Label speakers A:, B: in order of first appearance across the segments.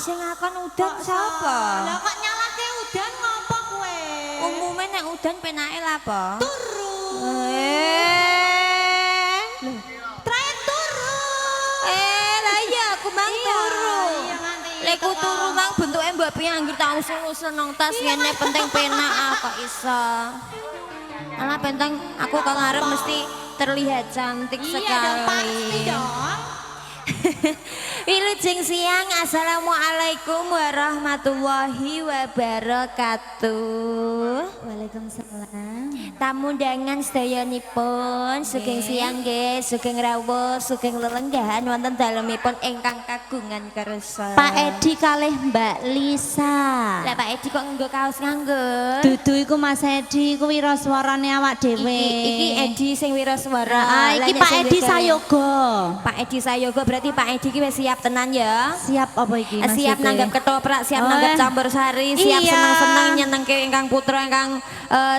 A: sing ngakon udan sapa?
B: Lah kok nyalahke udan ngopo kowe?
A: Umume nek udan penake lha apa?
B: Turu.
A: Lho,
B: Tren turu.
A: lah iya aku mang turu.
B: Iya nganti.
A: Lek ku turu mang bentuke mbok piye anggere tak usul-usul nang tas ngene penting penak kok iso. Alah penting aku kok ngarep mesti terlihat cantik sekali.
B: Iya dong pasti dong.
A: Wilujeng siang, assalamualaikum warahmatullahi wabarakatuh.
B: Waalaikumsalam.
A: Tamu undangan sedayanipun, sugeng siang nggih, sugeng rawuh, sugeng lelenggahan wonten dalemipun ingkang kagungan kersa.
B: Pak Edi kalih Mbak Lisa.
A: Lah Pak Edi kok nganggo kaos nganggur?
B: Dudu iku Mas Edi iku wiraswarane awak dhewe.
A: Iki Edi sing wiraswara.
B: Iki Pak Edi Sayoga.
A: Pak Edi Sayoga berarti Pak Edi iki wis siap tenan ya.
B: Siap apa iki Mas?
A: Siap nanggap ketoprak, siap nanggap campur sari, siap
B: iya.
A: seneng-seneng nyenengke ingkang putra ingkang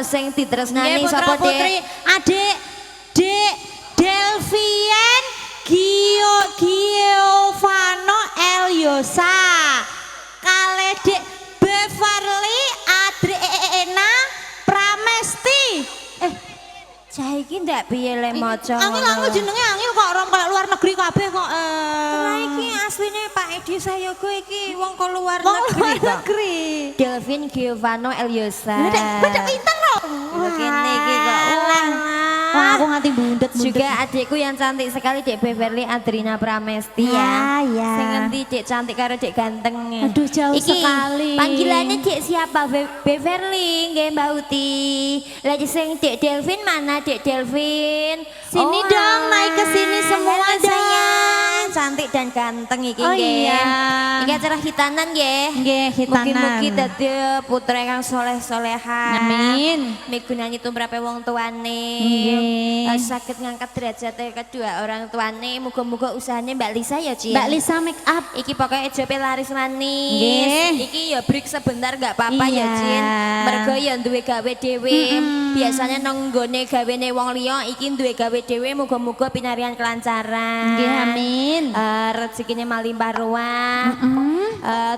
A: sing ditresnani sapa
B: Putri, Adik Dek Delvian Giovano Eliosa. Kale Dek Beverly Adriana Pramesti.
A: Cah iki iki ndak piye le maca.
B: Angel jenenge Angel kok orang kayak luar negeri kabeh kok.
A: Lah iki asline Pak Edi Sayogo iki wong kok luar
B: Wong
A: negeri
B: luar
A: kok.
B: negeri.
A: Delvin Giovanno Eliosa.
B: Bedek pinten lho.
A: Kene iki kok.
B: Wah, aku nganti bundet
A: Juga adikku yang cantik sekali Dek Beverly Adrina Pramesti ya.
B: Ya.
A: Sing ngendi Dek cantik karo Dek ganteng.
B: Aduh jauh
A: Iki,
B: sekali.
A: Panggilannya Dek siapa? Beverly, nggih Mbak Uti. Lagi sing Dek Delvin mana Dek Delvin?
B: Sini dong, naik ke sini semua
A: halo,
B: dong.
A: sayang. Cantik dan ganteng iki
B: Oh
A: nggih.
B: iya.
A: Iki acara hitanan nggih.
B: Nggih, hitanan.
A: Mugi-mugi dadi putra kang soleh-solehan.
B: Amin.
A: Migunani tumrape wong tuane.
B: Nggih.
A: Sakit ngangkat derajatnya kedua orang tuane. Muga-muga usahanya Mbak Lisa ya, Ci.
B: Mbak Lisa make up.
A: Iki pokoknya jope laris manis.
B: Nggih.
A: Iki ya break sebentar gak apa-apa ya,
B: Iya.
A: Cin. Mergo ya duwe gawe dhewe. Biasanya nang nggone gawene wong liya iki duwe gawe dhewe muga-muga pinarian kelancaran.
B: Nggih, amin.
A: Rezekine malimpah ruah.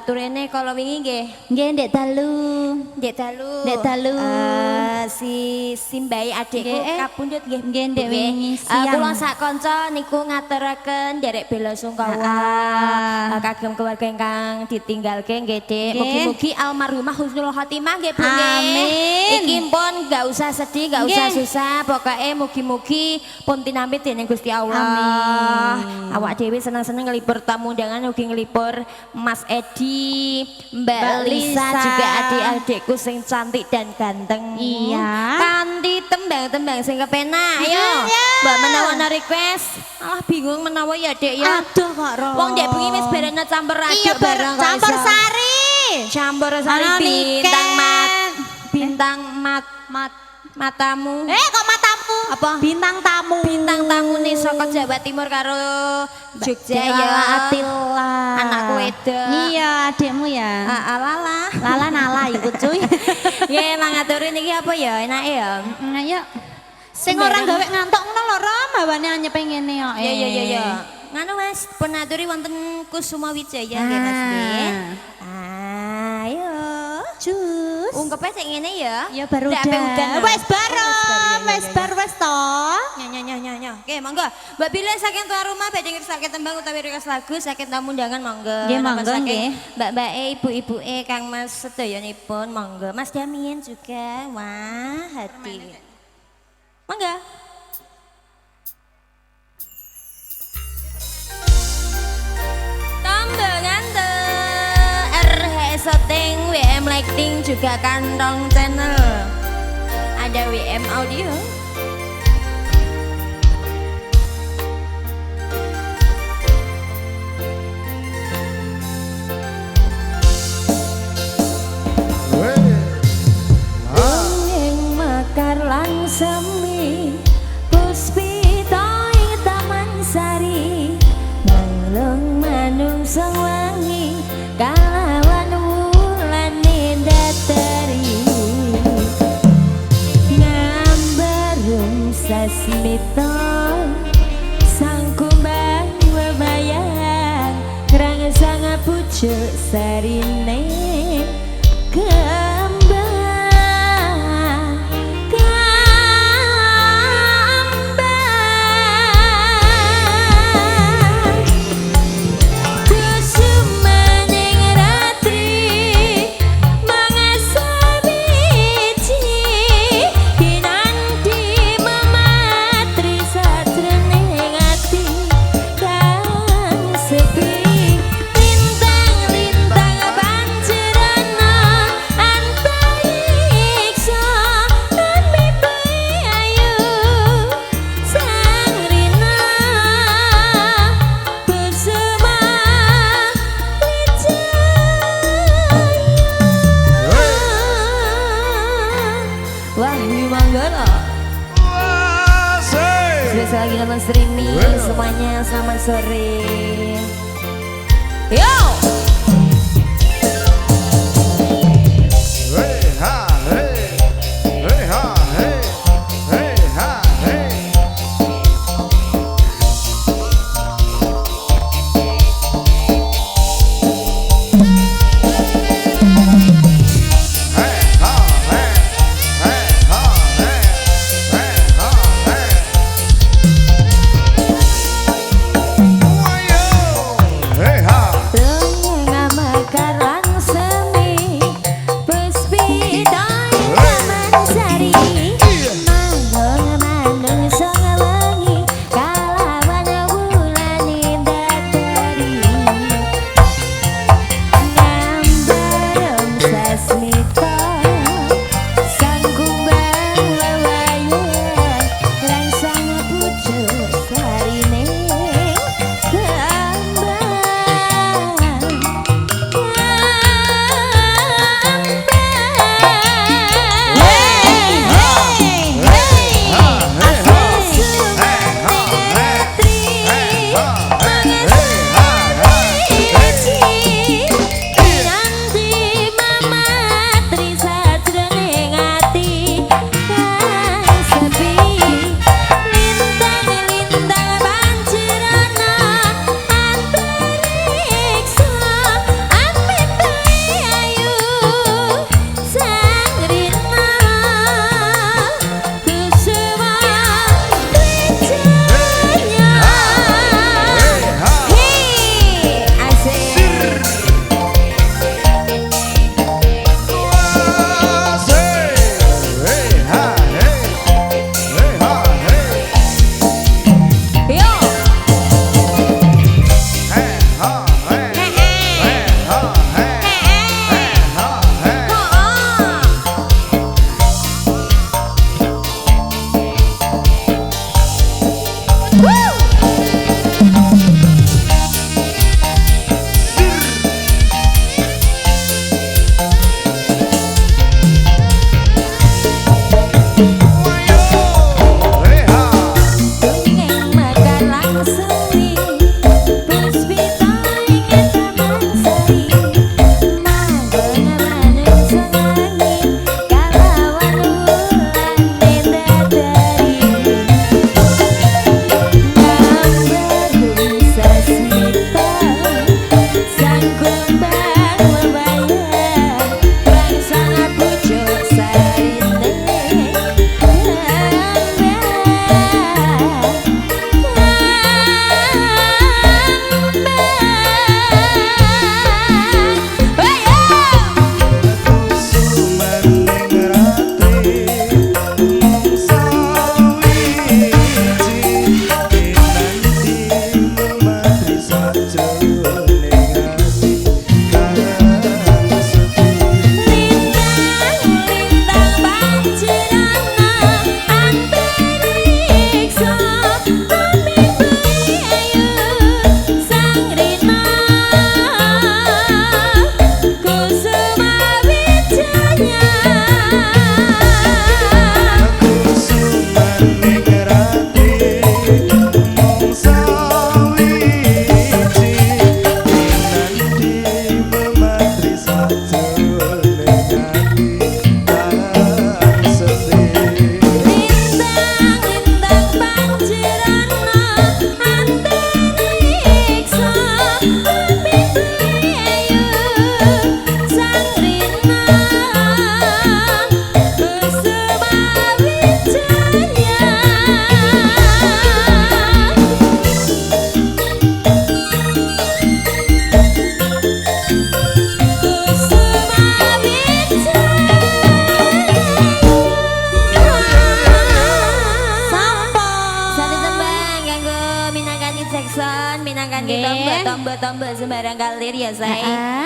A: Turene kalau wingi nggih.
B: Nggih, Ndek Dalu.
A: Ndek dalu.
B: Ndek dalu.
A: Si Simbai adikku
B: Nggih.
A: kapundhut nggih.
B: Nggih, Ndek wingi siang.
A: Kula sak kanca niku ngaturaken nderek bela sungkawa kagem keluarga ingkang ditinggalke nggih, Dik.
B: Nggih.
A: Mugi-mugi almarhumah husnul khotimah nggih, Bu nggih.
B: Amin.
A: Iki pun gak usah sedih, gak usah
B: Nggih.
A: susah, pokoke mugi-mugi pun tinampi dening Gusti Allah.
B: Amin.
A: Awak dhewe seneng-seneng ngelipur tamu undangan ugi ngelipur Mas Edi, Mbak
B: Mbak
A: Lisa,
B: Lisa.
A: juga adik-adikku sing cantik dan ganteng.
B: Iya.
A: Kanthi tembang-tembang sing kepenak. Ayo.
B: Iya.
A: Mbak menawa request. Alah bingung menawa ya, Dek ya.
B: Aduh kok Ro.
A: Wong Dek bengi wis bareng campur aduk
B: Iya
A: bareng kok
B: campur
A: iso.
B: sari.
A: Campur sari
B: Ana
A: bintang
B: Niken.
A: mat. Bintang matamu.
B: Kok matamu?
A: Apa?
B: Bintang tamu.
A: Bintang tamu nih saka Jawa Timur karo Jogja ya.
B: Lala Atila.
A: Anakku wedok.
B: Iya, adikmu ya.
A: Lala.
B: Lala nala iku cuy.
A: Ya emang ngaturin iki apa ya enake ya.
B: Ayo. Sing ora gawe ngantuk ngono lho, Rom, bawane anyep ngene kok.
A: Ya. Nganu Mas, pun aturi wonten Kusuma Wijaya nggih Mas nggih. Ayo.
B: Jus.
A: Ungkepe sik ngene ya.
B: Ya baru
A: Ndak ape udan.
B: dah. Wes bareng, wes bar wes to.
A: Nya. Oke, monggo. Mbak Bila saking tuan rumah badhe ngersake tembang utawi request lagu saking tamu undangan monggo.
B: Nggih,
A: Napa
B: monggo,
A: saking
B: nggih.
A: Mbak-mbak ibu-ibuke Kang Mas sedayanipun monggo. Mas Damien juga. Wah, hati. Monggo. Tambangan RH Shooting, WM Lighting juga Kantong Channel. Ada WM Audio. Ing makar lan semi puspita ing taman sari ngalung manungsa wangi kalawan wulane datari ngambarung sasmita sang kumbang webayang krang sang pucuk sarine kembang kusumaning ratri mangasabiji kinanti mematri sajroning ati kang sepi lintang-lintang pancerana antariksa lan mimpi ayu sang rina kusuma wijaya. Wahyu Manggala. Sudah lagi nonton streaming semuanya, selamat sore. Yo. tombok-tombok sembarang kalir ya say.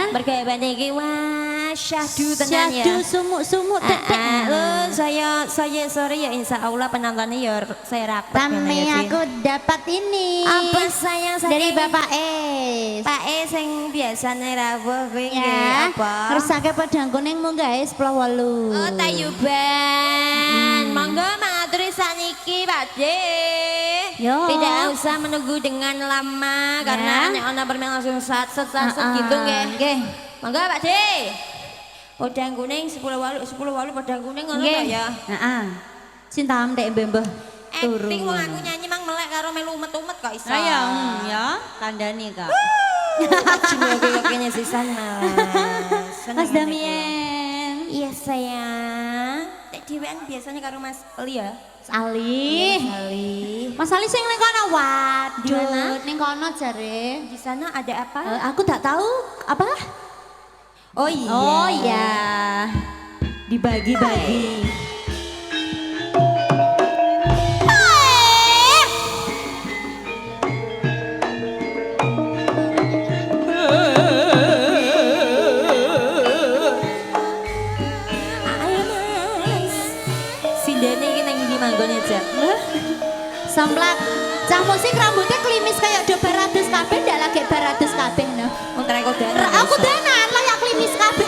A: Bergawe iki wah syahdu tenan ya.
B: Syahdu sumuk-sumuk tek-tek.
A: Saya sore ya insya Allah penontonnya ya saya rapat.
B: Tapi aku dapat ini.
A: Apa sayang
B: dari Bapak Es.
A: Pak Es yang biasanya rawuh kuwi nggih
B: Ya,
A: apa?
B: ngersake padang kuningmu guys, 10.8.
A: Oh Tayuban. Monggo mangaturi saniki Pakde.
B: Yo.
A: Tidak usah menunggu dengan lama karena nek ana permen langsung sat gitu nggih. Nggih. Monggo Pakde. Padang kuning 10.8 padang kuning ngono ta ya.
B: Heeh. Cinta ndek mbah turu.
A: Acting wong aku nyanyi mang melek karo melu umet-umet kok iso.
B: Ayo ya, kandhani Kak.
A: Jenenge kayaknya sisan Mas.
B: Mas Damien.
A: Iya sayang. Tek dhewean biasanya karo Mas Li ya.
B: Ali.
A: Kali.
B: Mas Ali sing ning kono
A: Di
B: waduh,
A: mana?
B: ning kono jare.
A: Di sana ada apa?
B: Aku tak tahu apa?
A: Oh iya.
B: Oh iya. Dibagi-bagi.
A: Ayo Mas. Sindene iki nang ndi manggone aja.
B: Samplak. Cah musik rambutnya klimis kayak do baratus kabeh ndak lagi baratus kabeh no.
A: Wong trek kodanan.
B: Aku danan layak klimis kabeh.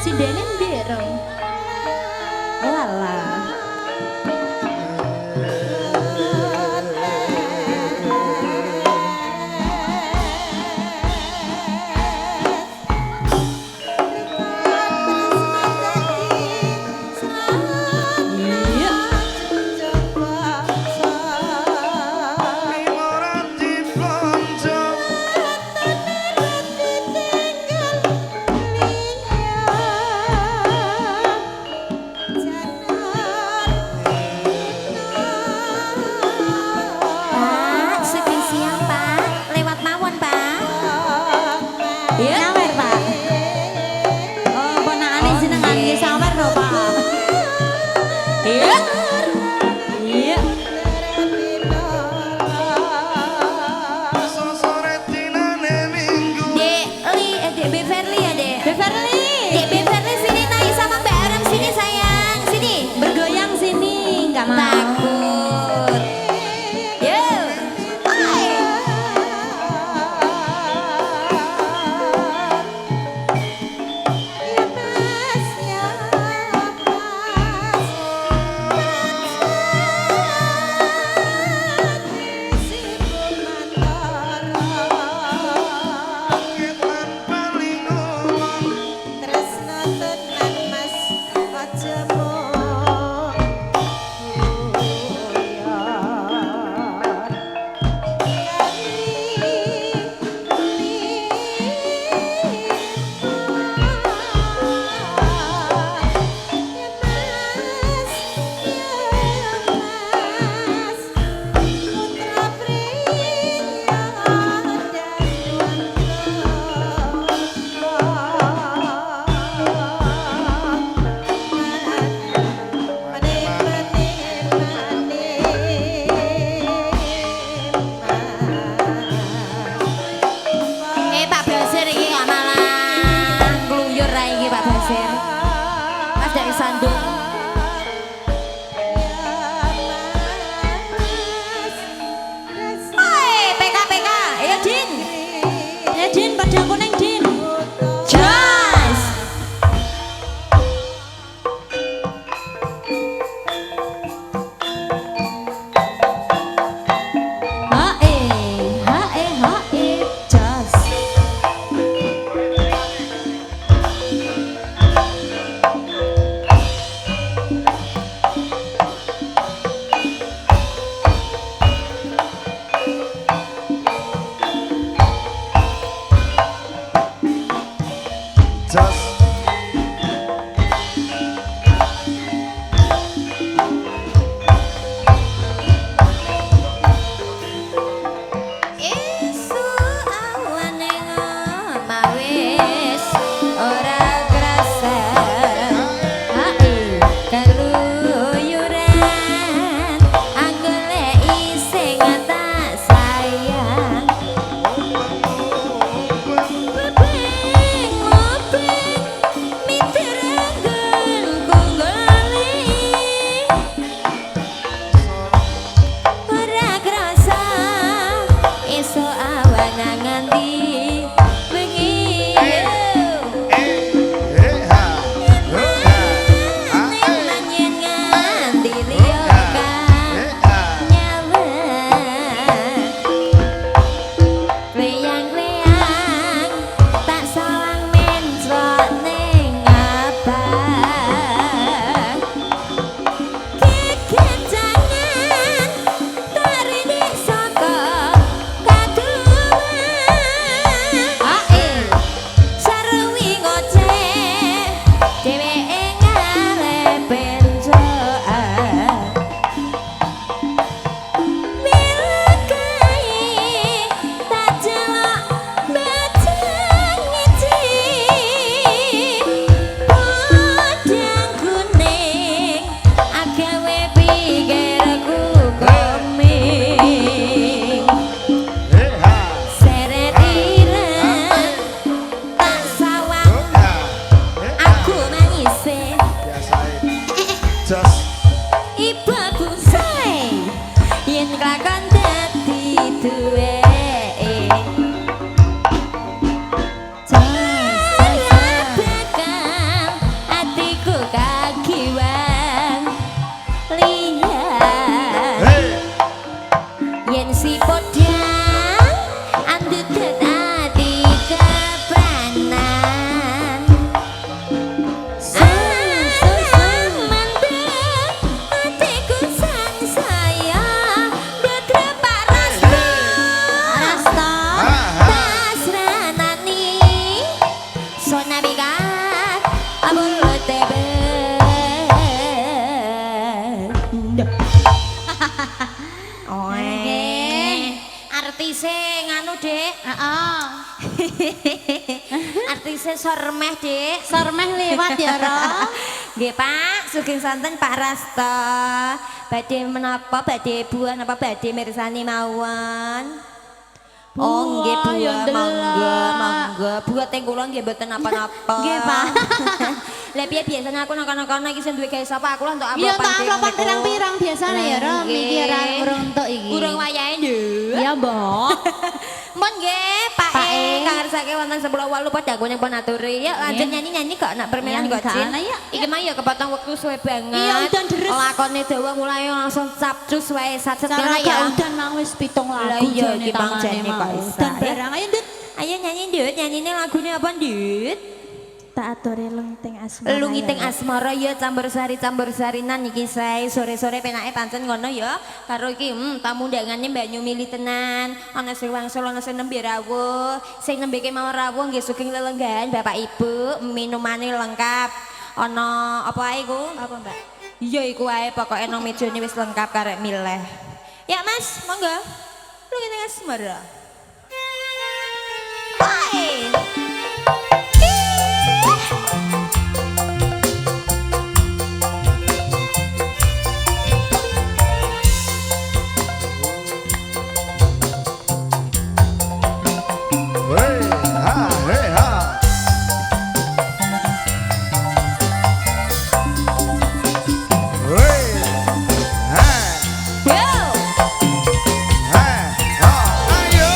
B: Si Denen biru. Walah.
C: Mimoran di
A: dekat hati kepanan aman dek hatiku sang saya Detrapa rasta
B: Rasta
A: Tasranani Sona bigat Abul tebe Artise nganu dek
B: Heeh.
A: Artise sormeh dek
B: Sormeh lewat ya, Ro.
A: Nggih Pak, sugeng santen Pak Rasta. Badhe menapa badhe buah napa badhe mirsani mawon? Oh nggih
B: Buah, ya
A: buah
B: ndelok.
A: mangga. Buah teng kula nggih mboten napa-napa.
B: Nggih, Pak.
A: Lah piye biasanya aku nang-nang iki sing duwe gawe sapa aku lah entuk
B: Iya
A: amplop
B: tak amplop pirang-pirang biasane ya, Ro. Iki ora ngruntuk iki.
A: Urung wayahe nduk.
B: Iya, Mbok.
A: Mun nggih, Pak
B: Pak
A: E,
B: E.
A: kangersake wonten 10 walu padha aku nyempon aturi. Yuk lanjut nyanyi-nyanyi kok nak permainan
B: Iya,
A: kok Cin.
B: gak ana, yuk.
A: Iki mah ya kepotong wektu suwe banget.
B: Iya, udan deres.
A: Lakone dawa mulai langsung capcus wae sacet
B: Cara
A: ngono
B: gak
A: ya.
B: udan mau wis 7
A: Lah
B: lagu
A: iya,
B: jane
A: iki Bang
B: tangane
A: Jani kok
B: mau.
A: isa,
B: Dan
A: ya.
B: barang ayo Ndut.
A: Ayo nyanyi Ndut, nyanyine lagune apa Ndut?
C: Tak aturi lengteng asmara.
A: Lungi teng asmara ya campur sarinan iki sae sore-sore penake pancen ngono ya. Karo iki tamu undangane Mbak Nyumili tenan. Ana sing wangsul ana sing nembe rawuh. Sing nembeke mau rawuh nggih sugeng lelenggahan Bapak Ibu, minumane lengkap. Ana apa ae iku?
C: Apa Mbak?
A: Iya iku wae pokoke nang mejane wis lengkap karek milih. Ya Mas, monggo. Lungi teng asmara. Bye.
D: Hey, ha, hey, ha. Hey, ha,
A: Yo.
D: ha, ha. Ayo.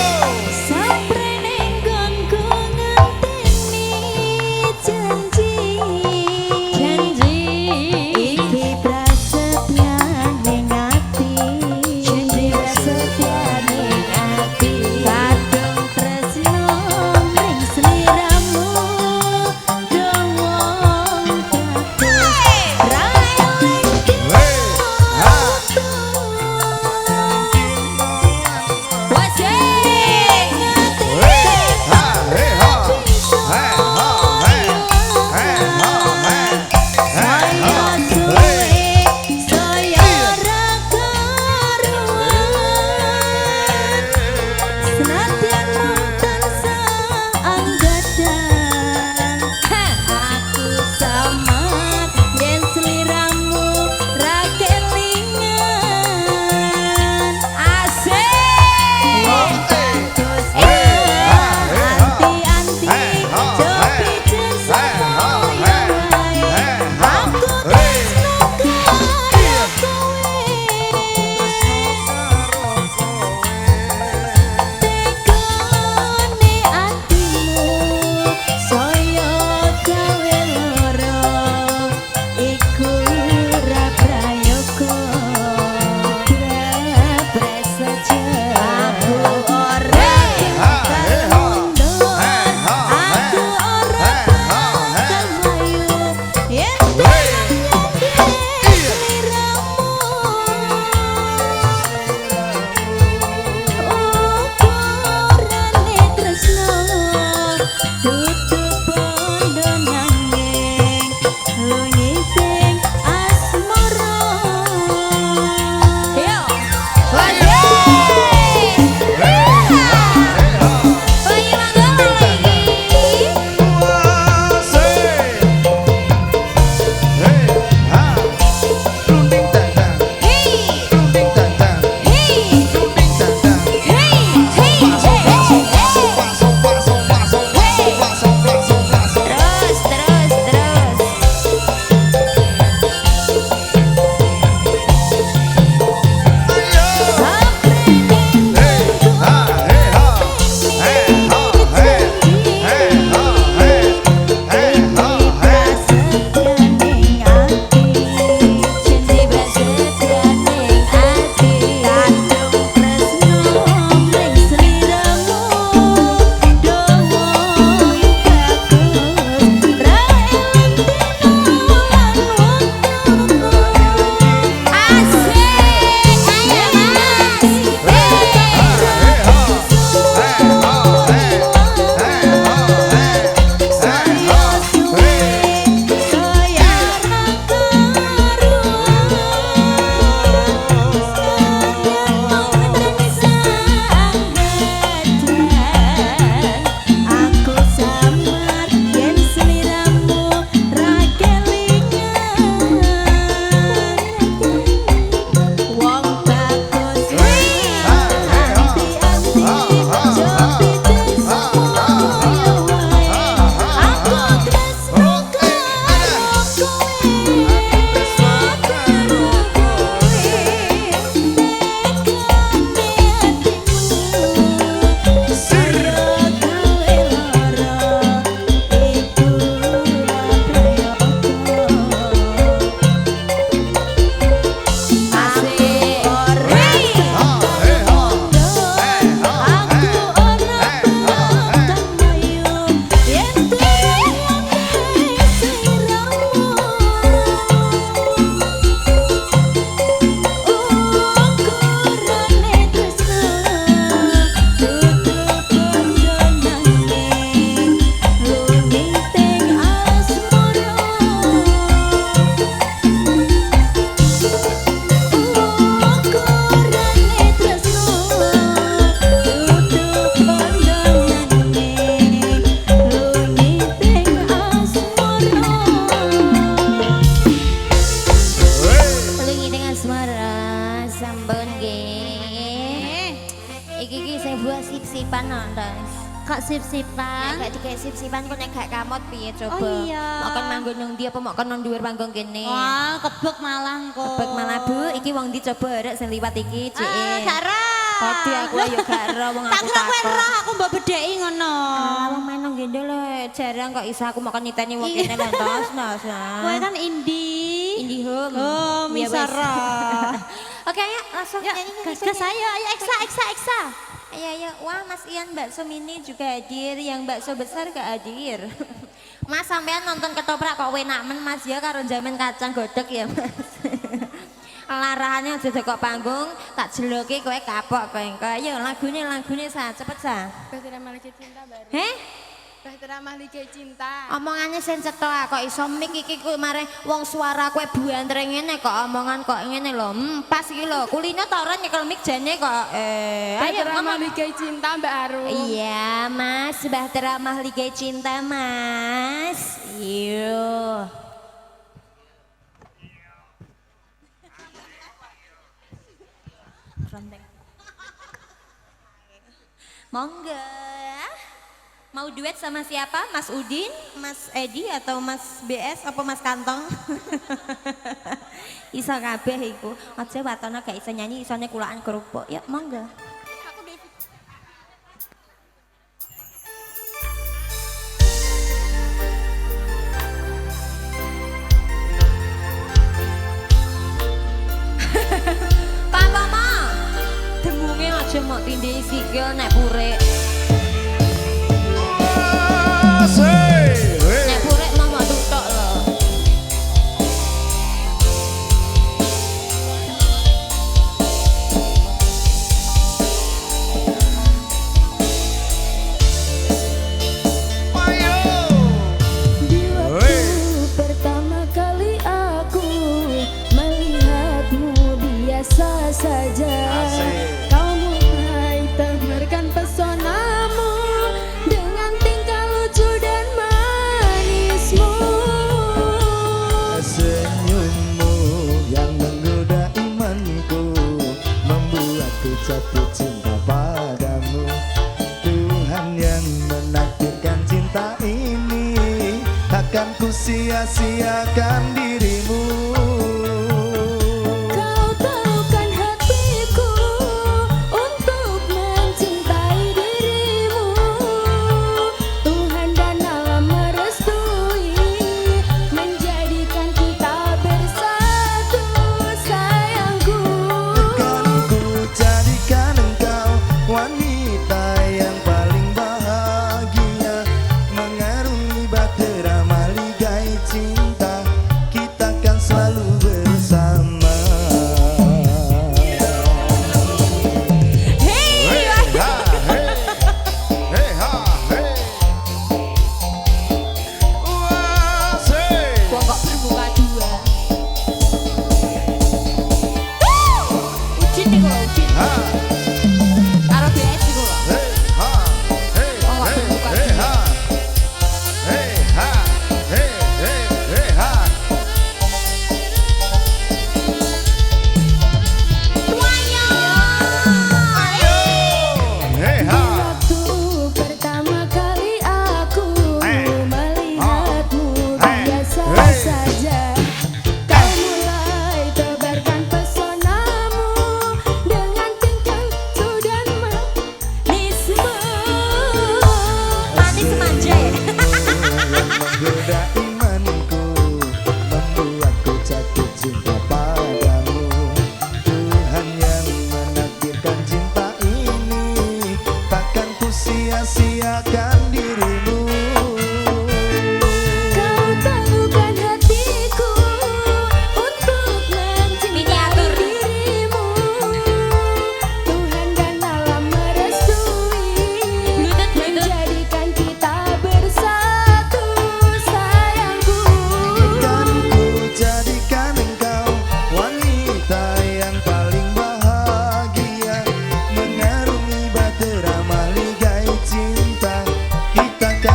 B: Kak sip-sipan.
A: Nek gak dikasih sip-sipan kok nek gak kamot piye coba.
B: Oh iya.
A: Makan manggon nang ndi apa makan nang dhuwur panggung kene.
B: Wah, kebek malah kok.
A: Kebek malah Bu, iki wong ndi coba arek sing liwat iki, Cik.
B: Gak roh.
A: Padi aku yo gak ero wong
B: Tak
A: aku
B: kira kowe
A: takon.
B: roh aku mbok bedheki ngono.
A: Wong main nang ngene lho, jarang kok iso aku makan niteni wong kene lho tos.
B: Kowe kan indie.
A: Indihome.
B: Oh,
A: Ya wes.
B: misara.
A: Oke, ayo langsung
B: Ya,
A: nyanyi
B: gas ayo, ayo eksa.
A: Ayo. Wah, Mas Ian bakso mini juga hadir, yang bakso besar gak hadir. Mas sampean nonton ketoprak kok enak men Mas ya karo jamin kacang godhog ya Mas. Larahannya aja kok panggung, tak jeloki kowe kapok kowe engko. Ayo lagune sa, cepet sa.
C: Bahtera Maliki Cinta baru.
A: Heh?
C: Bahtera Maliki Cinta.
A: Omongannya sen cetok kok iso mik iki ku mare wong suara kowe buantre ngene kok omongan kok ngene lho. Pas iki lho, kulino toren nyekel mik jane kok ayo
C: Bahtera
A: ngomong.
C: Maliki Cinta Mbak Arum.
A: Iya Mas, Bahtera Mahligai Cinta Mas. Iyo. Monggo. Mau duet sama siapa? Mas Udin, Mas Edi atau Mas BS apa Mas Kantong? Iso kabeh iku. Aja watone gak iso nyanyi, isone kulaan kerupuk. Ya monggo. Pak Mama, demunge aja mok tindih sikil nek purek. Nek purek mama tutok lho.
C: Di waktu pertama kali aku melihatmu biasa saja. Kau mulai temerkan pesonamu dengan tingkah lucu dan manismu.
D: Senyummu yang menggoda imanku membuatku jatuh cinta padamu. Tuhan yang menakdirkan cinta ini, takkan ku sia-siakan dirimu.
C: Kau tahukan hatiku untuk mencintai dirimu. Tuhan dan alam merestui menjadikan kita bersatu sayangku.
D: Kan ku jadikan engkau wanita yang paling bahagia, mengarungi bahtera maligai cinta, kita kan selalu bersama. Hey ha hey, hey ha hey. Wah, say.
A: Gua kok bermuka dua. Ujin nih kok ujin.
D: Ha,
A: Karo BS iku lho.
D: hey ha hey,
A: Oh, nggak
D: hey,
A: berbuka
D: hey
A: dulu.
D: ha hey ha hey, hey, hey ha.
A: Semuanya.
D: Hey ha.
C: Waktu pertama kali aku melihatmu biasa saja. Kau mulai tebarkan pesonamu dengan tingkah lucu dan manismu.
A: Manis manja ya.
D: Menggoda imanku, membuatku jatuh cinta padamu. Tuhan yang menakdirkan cinta ini, takkan ku sia-siakan dirimu.
C: Kau tahukan hatiku untuk mencintai
A: Miniatur.
C: dirimu. Tuhan dan alam merestui menjadikan kita bersatu sayangku.
D: Kan ku jadikan engkau wanita yang paling bahagia, mengarungi bahtera maligai cinta, kita kan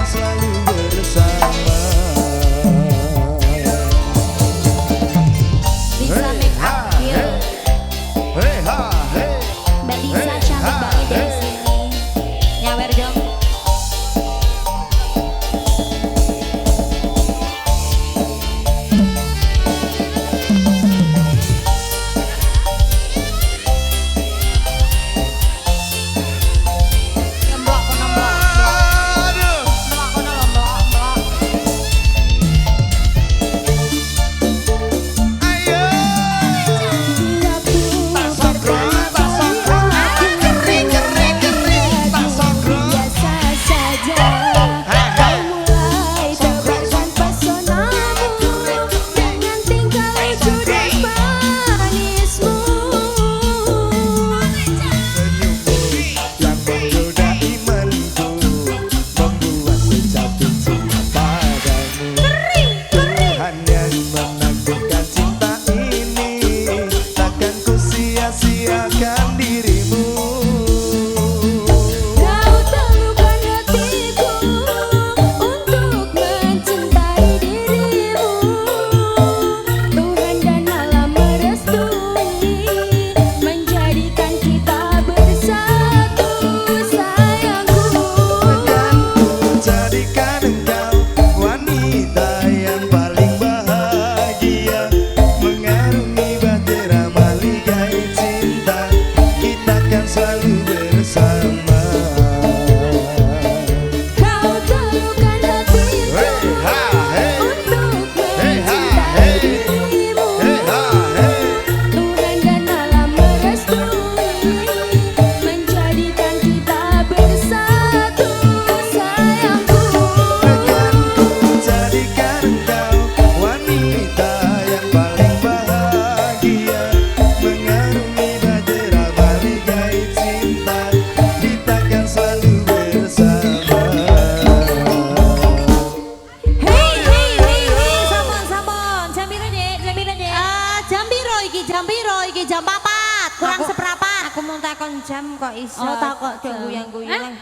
A: jam kok iso.
B: Oh, takok jam.
A: Guyang-guyang.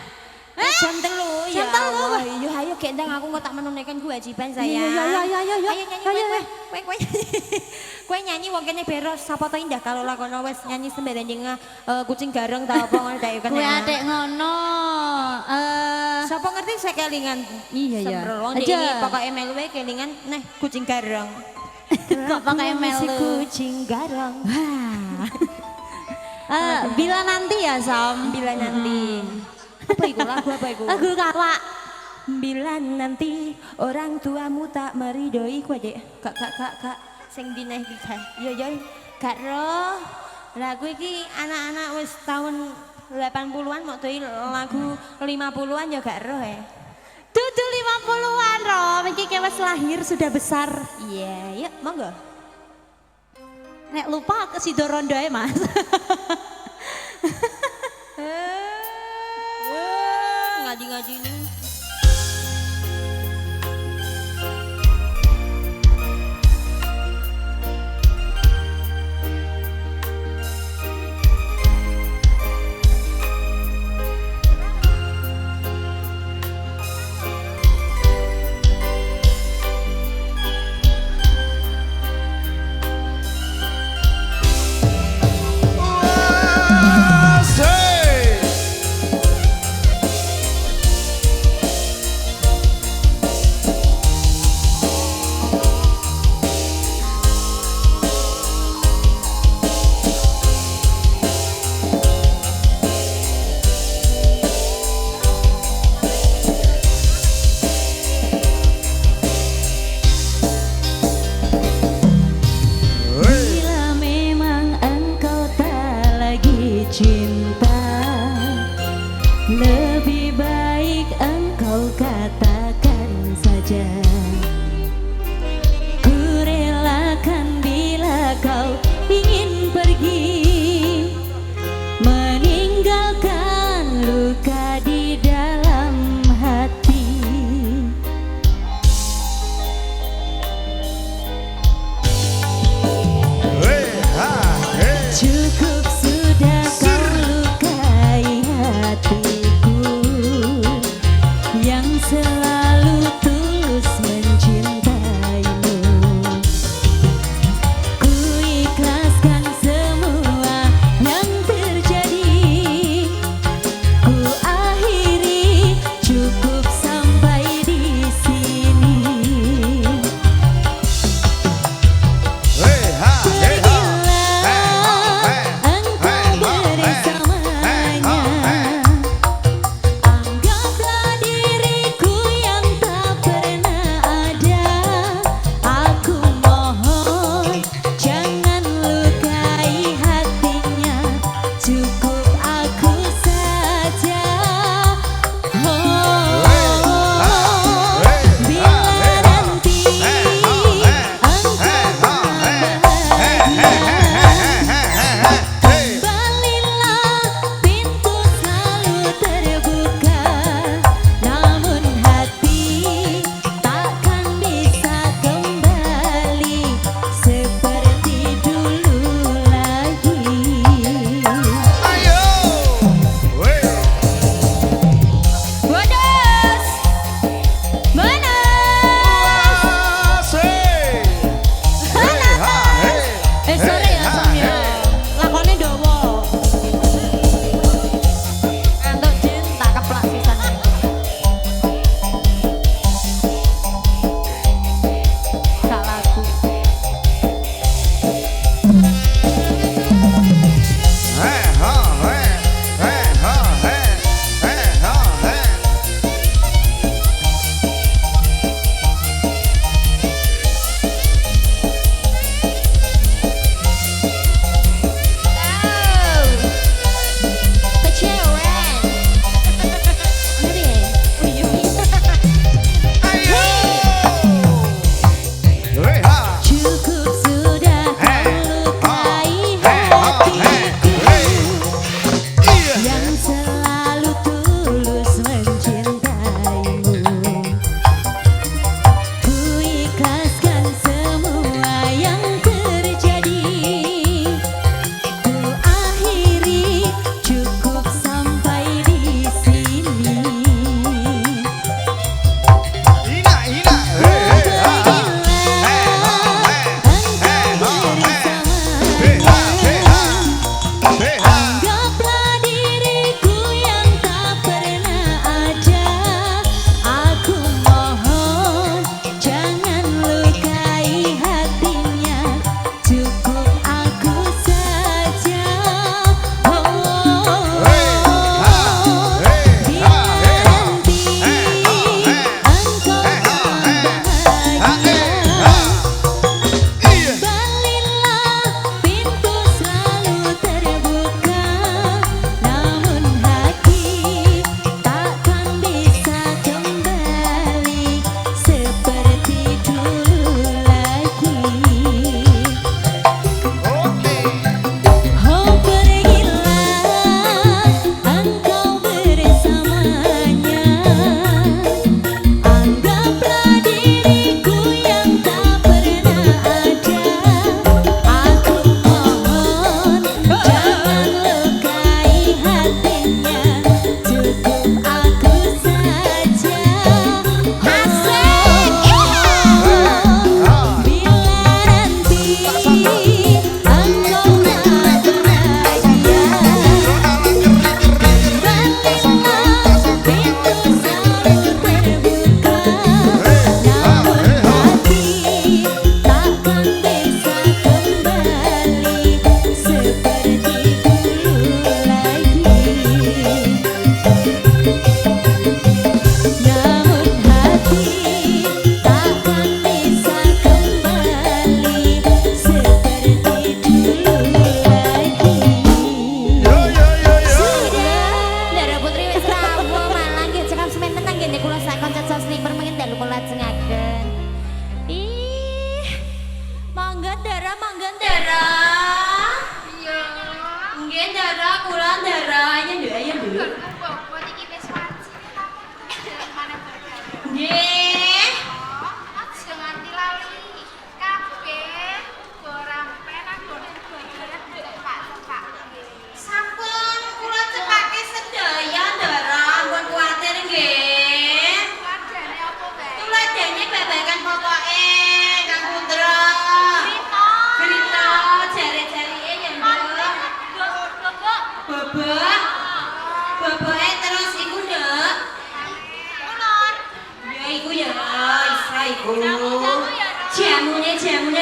A: Jam 3
B: Jam
A: ya.
B: 3,
A: Allah. Yo ayo gendang aku kok tak menunaikan kewajiban saya.
B: Iya, iya, iya, iya, iya.
A: Ayo nyanyi kowe. Kowe nyanyi wong kene beros sapa to indah kalau lakono wis nyanyi sembarang kucing gareng ta apa ngono ta kan.
B: Kuwi atik ngono.
A: Sapa ngerti saya kelingan.
B: Iya, iya.
A: Sembrono
B: Aja.
A: iki pokoke melu wae kelingan neh kucing gareng.
B: Kok pakai
A: Aku masih
B: melu.
A: kucing gareng.
B: Bila nanti ya Sam.
A: Bila nanti. Apa iku lagu apa iku?
B: Lagu kakak.
A: Bila nanti orang tuamu tak meridoi ku aja. Kak. Sing dineh iki Kak. Yo gak roh. Lagu iki anak-anak wis tahun 80-an mau doi lagu 50-an ya gak roh ya.
B: Dudu 50-an Rom, iki wis lahir sudah besar.
A: Iya, yuk monggo.
B: Nek lupa ke Sido Rondo ae, Mas.
A: Ngaji-ngaji ini.
D: Asik.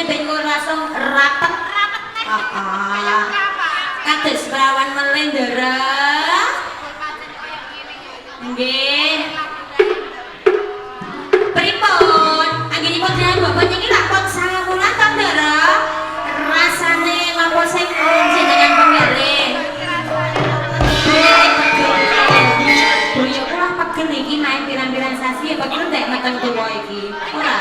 A: ben langsung rapet. Kados perawan meleh ndara. Nggih. Pripun? Anggenipun jenengan bapak niki lakon sangamulan to ndara. Rasane napa sing jenengan penggalih? Boyo kula pegel iki main pirang-pirang sasi apa kira ndek meten tuwa iki. Ora.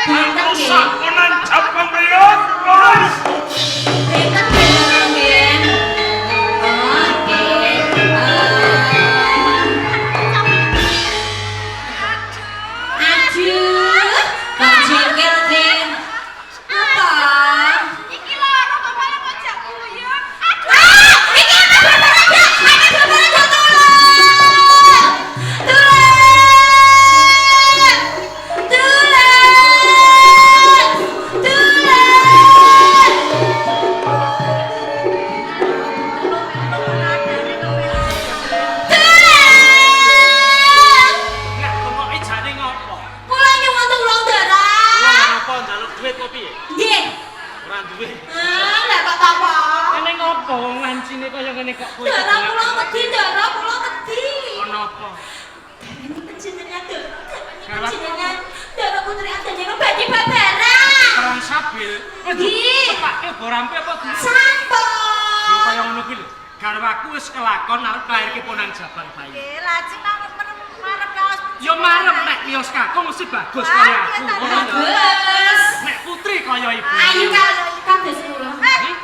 A: Pinten nggih.
E: Sakonan Jepang Riot.
A: Pinten nggih. Oke. Aduh. Kanjengkel Ken. Apa? Iki lho kok malah ngajak guyon. Aduh. Iki apa bapak-bapak? Ana bapak-bapak tolong.
E: Nek kono ijane ngopo?
A: Kula nyuwun tulung Dara.
E: Ngopo njaluk duit kok piye?
A: Nggih.
E: Ora duwe.
A: Lah kok apa?
E: Kene ngopo ngancine kaya ngene kok kowe.
A: Dara kula wedi, Dara kula wedi.
E: Ono apa?
A: Ini penjenengan Dara.
E: Garwa-
A: Penjenengan Dara putri Anjani badhe babaran.
E: Perang sabil.
A: Nggih.
E: Cepake borampe apa di?
A: Sampun.
E: Yo kaya ngono kuwi lho. Garwaku wis kelakon arep lairke ponang jabang bayi.
C: Lajeng nang marep kaos.
E: Yo marep nek kios kakung mesti bagus kaya aku. Ngono lho.
A: Bagus.
E: Nek putri kaya ibu.
A: Ayo kados kula.
E: Nggih.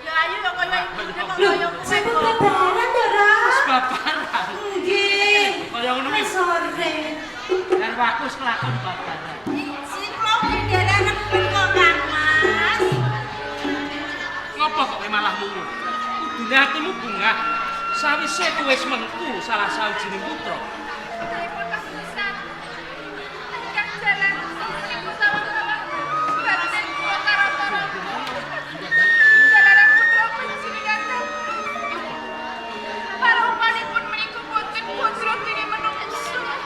C: Ya ayo ya kaya ibu
A: Lho, sampun babaran Dara.
E: Wis babaran.
A: Nggih.
E: Kaya ngono kuwi.
A: Wis sore.
E: Garwaku wis kelakon babaran.
C: Si kula nderek kok Kang Mas.
E: Ngopo kok kowe malah mungu? Kudune atimu bungah. Sawise kowe wis mengku salah sawijining putra.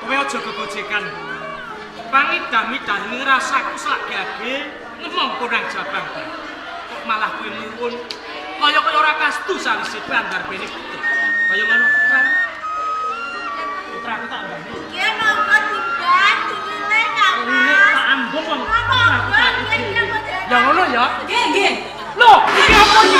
E: Kowe aja gegojekan. Pangidam-idam ngrasaku slak gage ngemong ponang jabang. Kok malah kowe nuwun kaya ora kastu sawise bandar bene putra. Kaya ngono kan. Putraku tak ambani.
C: Ki napa diban dinilai Kang
E: Ini
C: Mas.
E: tak ambung wong.
C: Napa
E: Putraku tak
C: nggih
E: iki.
C: iki model.
E: Ya ngono ya.
A: Nggih, nggih.
E: Loh, iki apa iki?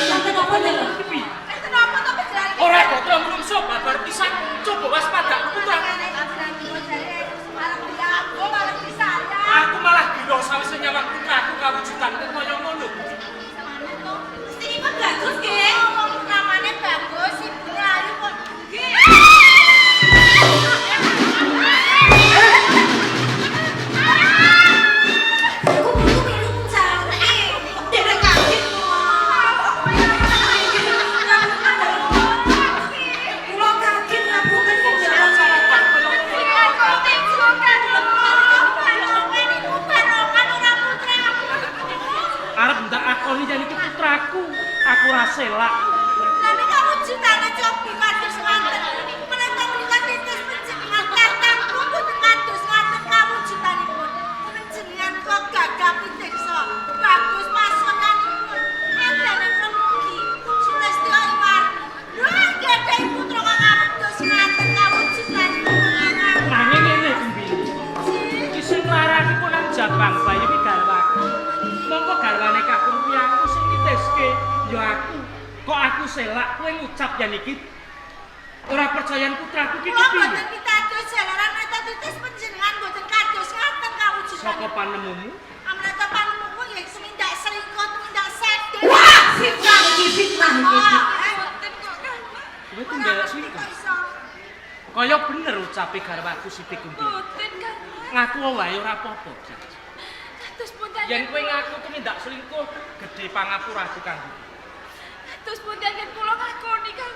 A: Sampai napa Dara?
E: Iki
C: Itu napa to pejalan.
E: ora kok menungso babar pisan. Coba waspada putraku. Aku malah gila sawise nyawang putraku kawujudan kaya ngono.
A: Istimewa bagus nggih.
C: Namanya bagus, ibunya ayu kok.
A: Aku butuh minum cari. Dara kaget Kula kaget ngapunten kok Dara cetak.
E: Arep ndak akoni yen iki putraku. Aku ora selak.
C: Tapi kamu cintanya cobi kados ngaten. Menika menika titis penjenengan kakangku kudu kados ngaten kamu cintanipun. Penjenengan kok gagah pitiksa. Bagus pasonanipun. Andane remugi. Sulestyo Iwar. Lho gedhe putra kok kados ngaten kamu cintanipun.
E: Nanging ngene Kumbili. Iki sing larang iku nang jabang bayi iki garwaku. Mongko garwane kakung kuwi aku sing nitiske ya aku. Kok aku selak kowe ngucap yen iki ora percayaan putraku iki
C: Kula
E: piye?
C: boten pitados jalaran meta titis penjenengan boten kados ngaten kamu
E: Saka
C: cintanipun.
E: panemumu?
C: Amrata panemuku ya semindak selingkuh tumindak sedih.
A: Wah, fitnah iki, fitnah iki.
E: Kowe tunggal selingkuh. Kaya bener ucape garwaku Siti Kumbili. Ngaku wae ora apa-apa. Yen kowe ngaku tumindak selingkuh, gedhe pangapuraku kanggo.
C: Terus pun dia kula ngakoni Kang.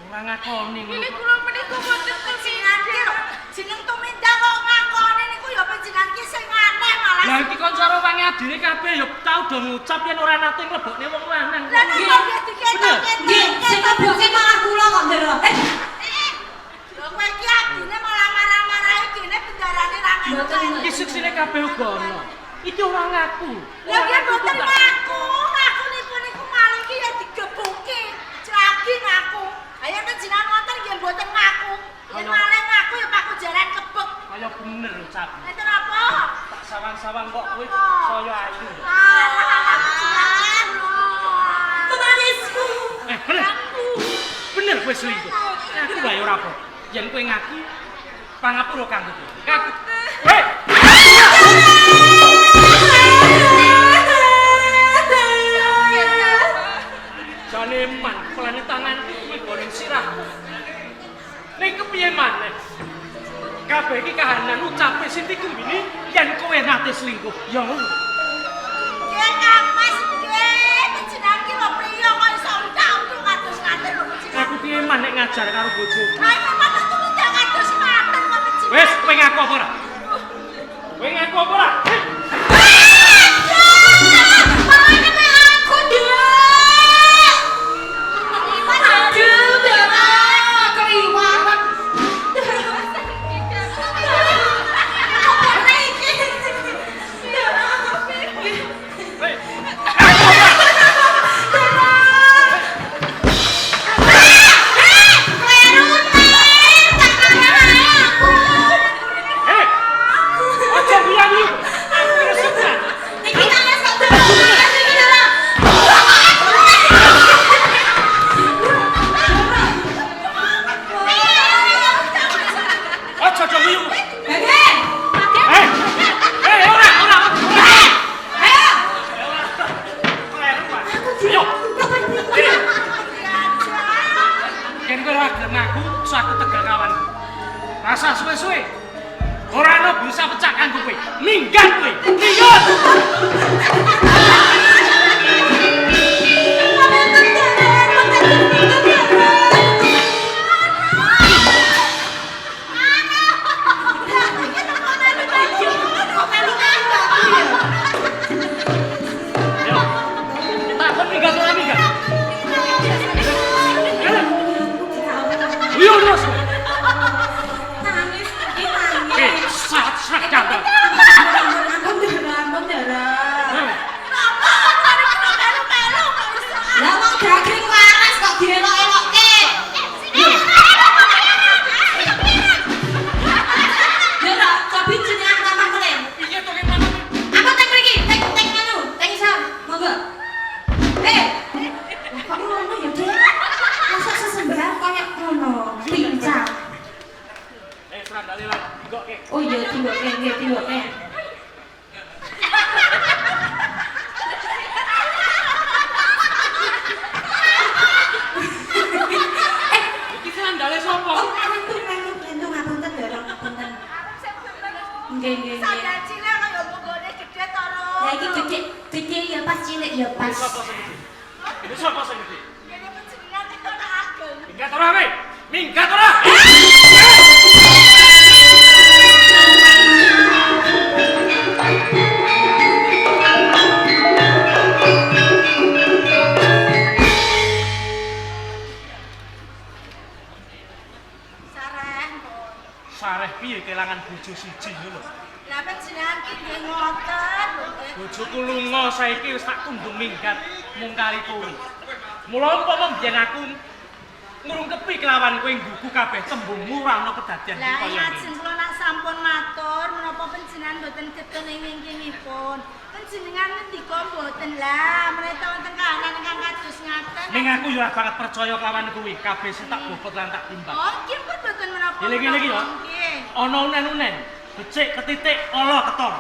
E: Ora ngakoni ngono.
C: Ini kula menika boten tersinan ki lho. Jeneng tumindak kok ngakoni niku ya panjenengan ki sing aneh malah.
E: Lah iki kanca rawange adine kabeh ya tau do ngucap yen ora nate mlebokne wong lanang.
C: Lah nek kok diketok
A: Nggih, sing keboke malah kula kok Dara.
C: Lho kowe iki adine malah marah
E: kabeh uga ana. Iki ora ngaku.
C: Lah dia mboten ngaku niku maling ki ya digebuki. Celaki ngaku. Ayo panjenengan wonten nggih mboten ngaku. Yen maling ngaku ya Pak Kujaran kebek.
E: Kaya bener lho, Cap.
C: Enten apa?
E: Tak sawang-sawang kok kowe saya ayu.
C: Pemanisku.
E: Bener. Bener kowe selingkuh. Aku wae ora apa. Yen kowe ngaku pangapura kanggo kowe. Ngaku. Hei! Jane man, pelane tangan kuwi goreng sirah. Ning kepiye maneh? Kabeh iki kahanan ucape Siti Kumbini yen kowe nate selingkuh. Ya ngono.
C: Nggih Kang Mas nggih, panjenengan ki lho priya kok iso undak-unduk kados ngaten lho panjenengan.
E: Aku piye maneh ngajar karo bojoku.
C: Lah memang itu undak kados ngaten kok panjenengan.
E: Wes, kowe ngaku apa ora? Kowe ngaku apa ora? Rasa suwe-suwe. Ora ana bisa pecah kanggo kowe. Minggat kowe. Minggat.
B: Oh iya, tinggoke.
E: Iki sandale sapa?
B: Ngapunten, Dorong, ngapunten. Nggih.
C: Sandal cilik kaya bonggone gedhe to, Ro.
B: Lah iki gede ya pas cilik ya pas.
E: Sapa sing iki? Iki sapa sing iki?
C: Kene panjenengan kok ora ageng.
E: Minggat ora kowe? Minggat ora? Sareh piye kelangan bojo siji ngono.
C: Lah panjenengan ki nggih ngoten lho nggih.
E: Bojoku lunga saiki wis tak tundung minggat mung kali kowe. Mula umpama mbiyen aku ngrungkepi kelawan kowe nggugu kabeh tembungmu ora ana kedadian iki
C: Lah
E: kaya
C: iya
E: ngene.
C: ajeng kula nak sampun matur menapa panjenengan mboten getun ing wingkingipun. Panjenengan ngendika mboten lah menawa wonten kahanan ingkang kados ngaten.
E: Ning aku yo ora banget percaya kelawan kuwi, kabeh sing tak bobot lan tak timbang.
C: Oh, nggih pun mboten menapa.
E: Eling-eling iki yo.
C: Nggih.
E: Ana unen-unen, becik ketitik, ala ketor.